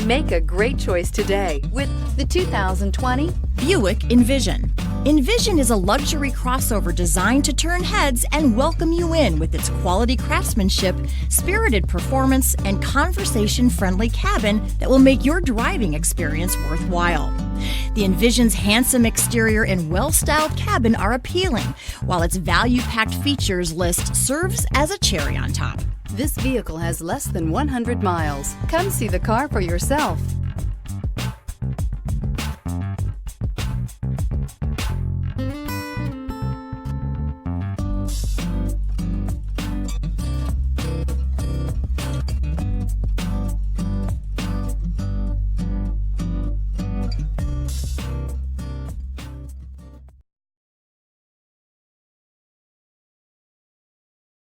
Make a great choice today with the 2020 Buick Envision. Envision is a luxury crossover designed to turn heads and welcome you in with its quality craftsmanship, spirited performance, and conversation-friendly cabin that will make your driving experience worthwhile. The Envision's handsome exterior and well-styled cabin are appealing, while its value-packed features list serves as a cherry on top. This vehicle has less than 100 miles. Come see the car for yourself.